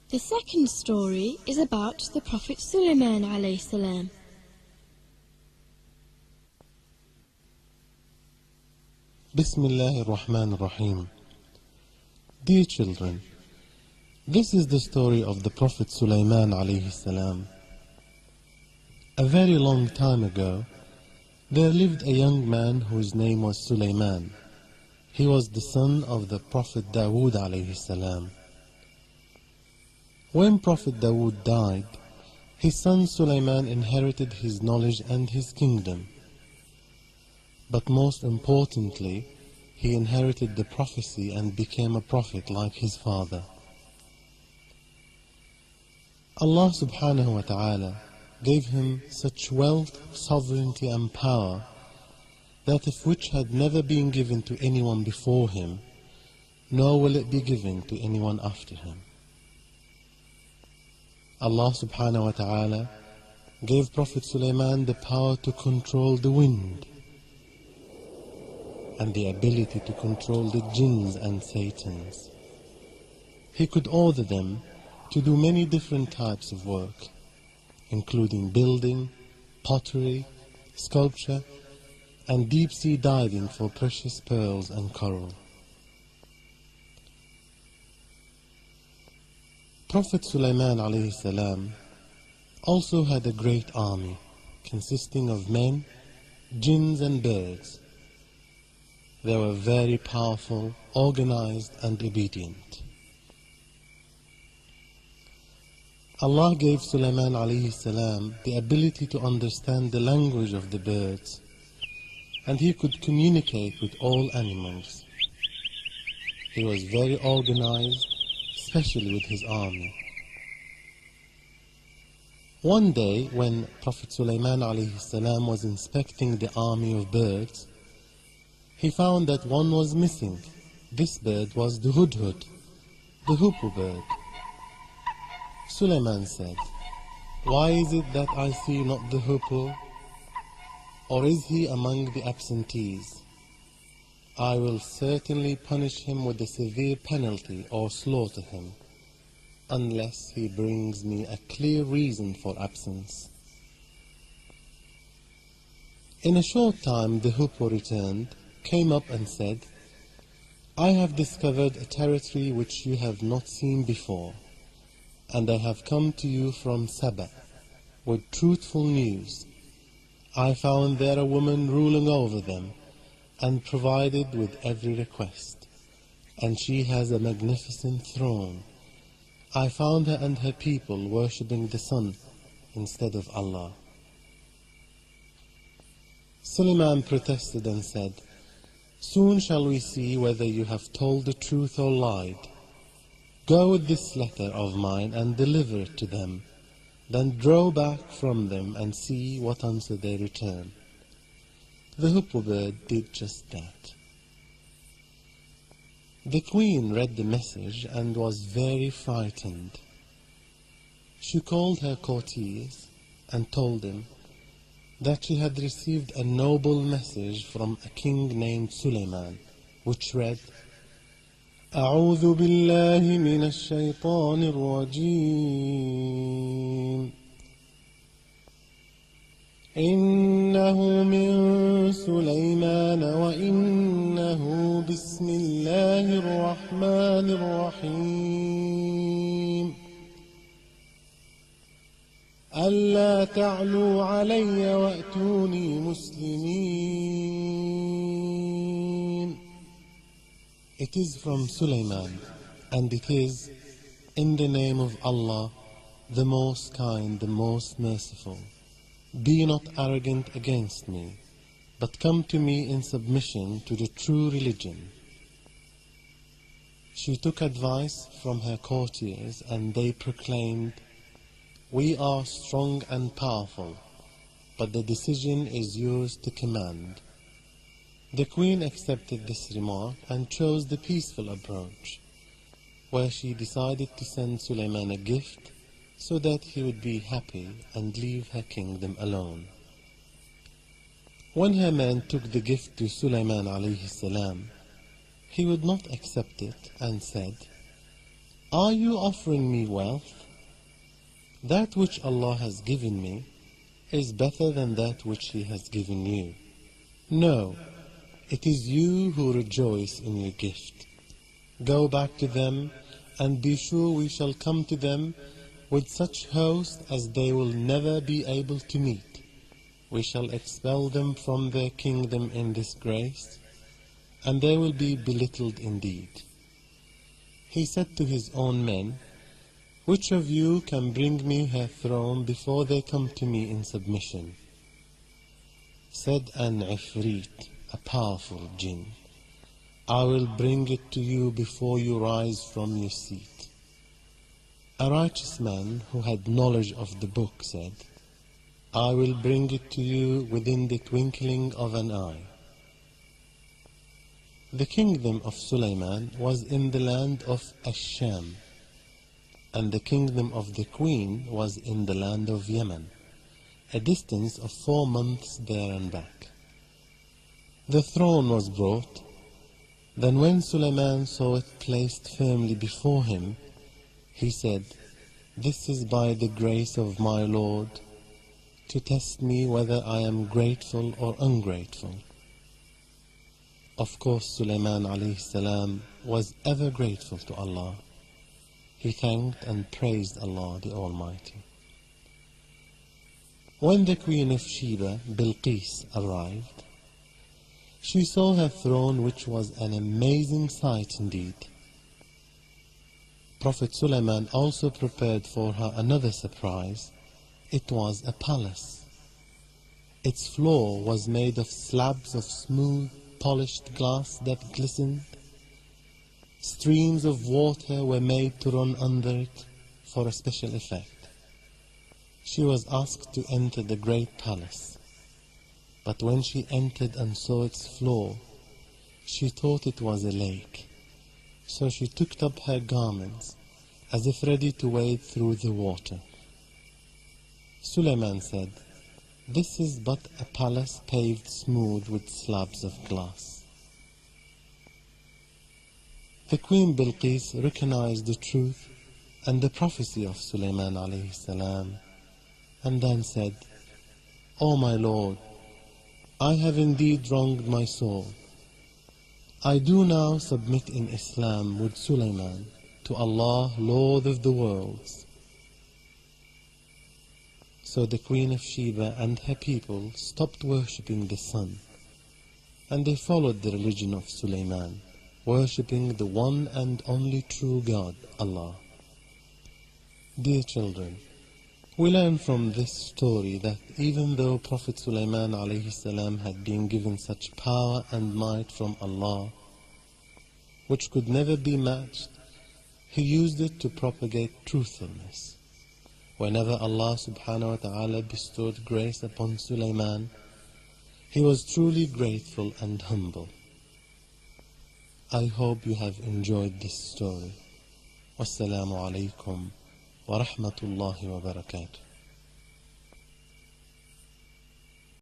The second story is about the Prophet Suliman alayhi salam. Bismillah ar-Rahman ar-Rahim. Dear children, this is the story of the Prophet Suliman alayhi salam. A very long time ago, there lived a young man whose name was Suliman. He was the son of the Prophet Dawood alayhi salam. When Prophet Dawood died, his son Suliman inherited his knowledge and his kingdom. But most importantly, he inherited the prophecy and became a prophet like his father. Allah subhanahu wa ta'ala gave him such wealth, sovereignty and power that if which had never been given to anyone before him, nor will it be given to anyone after him. Allah subhanahu wa ta'ala gave Prophet Suliman the power to control the wind and the ability to control the jinns and satans. He could order them to do many different types of work, including building, pottery, sculpture, and deep-sea diving for precious pearls and coral. Prophet Suliman alayhi salam also had a great army consisting of men, jinns and birds. They were very powerful, organized and obedient. Allah gave Suliman alayhi salam the ability to understand the language of the birds, and he could communicate with all animals. He was very organized, especially with his army. One day, when Prophet Suliman alayhi salam was inspecting the army of birds, he found that one was missing. This bird was the hudhud, the hoopoe bird. Suliman said, "Why is it that I see not the hoopoe? Or is he among the absentees? I will certainly punish him with a severe penalty or slaughter him, unless he brings me a clear reason for absence." In a short time the hoopoe returned, came up and said, "I have discovered a territory which you have not seen before, and I have come to you from Saba with truthful news. I found there a woman ruling over them and provided with every request, and she has a magnificent throne. I found her and her people worshipping the sun instead of Allah." Suliman protested and said, "Soon shall we see whether you have told the truth or lied. Go with this letter of mine and deliver it to them, then draw back from them and see what answer they return." The hoopoe bird did just that. The queen read the message and was very frightened. She called her courtiers and told them that she had received a noble message from a king named Suliman, which read, "أعوذ بالله من الشيطان الرجيم إنه من سليمان وإنه بسم الله الرحمن الرحيم ألا تعلوا علي وأتوني مسلمين." It is from Suliman, and it is, in the name of Allah, the most kind, the most merciful. Be not arrogant against me, but come to me in submission to the true religion. She took advice from her courtiers, and they proclaimed, "We are strong and powerful, but the decision is yours to command." The queen accepted this remark and chose the peaceful approach, where she decided to send Suliman a gift so that he would be happy and leave her kingdom alone. When her men took the gift to Suliman alayhi salam, he would not accept it and said, Are you offering me wealth? That which Allah has given me is better than that which He has given you. No, it is you who rejoice in your gift. Go back to them, and be sure we shall come to them with such host as they will never be able to meet. We shall expel them from their kingdom in disgrace, and they will be belittled indeed. He said to his own men, which of you can bring me her throne before they come to me in submission? Said an Ifrit, a powerful jinn, I will bring it to you before you rise from your seat. A righteous man who had knowledge of the book said, I will bring it to you within the twinkling of an eye. The kingdom of Suliman was in the land of Ash-Sham, and the kingdom of the queen was in the land of Yemen, a distance of 4 months there and back. The throne was brought. Then when Suliman saw it placed firmly before him, he said, This is by the grace of my Lord, to test me whether I am grateful or ungrateful. Of course, Suliman alayhi salam was ever grateful to Allah. He thanked and praised Allah the Almighty. When the Queen of Sheba, Bilqis, arrived, she saw her throne, which was an amazing sight indeed. Prophet Suliman also prepared for her another surprise. It was a palace. Its floor was made of slabs of smooth, polished glass that glistened. Streams of water were made to run under it for a special effect. She was asked to enter the great palace, but when she entered and saw its floor, she thought it was a lake. So she took up her garments as if ready to wade through the water. Suliman said, This is but a palace paved smooth with slabs of glass. The Queen Bilqis recognized the truth and the prophecy of Suliman alayhi salam, and then said, O my Lord, I have indeed wronged my soul. I do now submit in Islam with Suliman to Allah, Lord of the worlds. So the Queen of Sheba and her people stopped worshipping the sun, and they followed the religion of Suliman, worshipping the one and only true God, Allah. Dear children, we learn from this story that even though Prophet Suliman alayhi salam had been given such power and might from Allah, which could never be matched, he used it to propagate truthfulness. Whenever Allah subhanahu wa ta'ala bestowed grace upon Suliman, he was truly grateful and humble. I hope you have enjoyed this story. Wassalamu alaikum wa rahmatullahi wa barakatuh.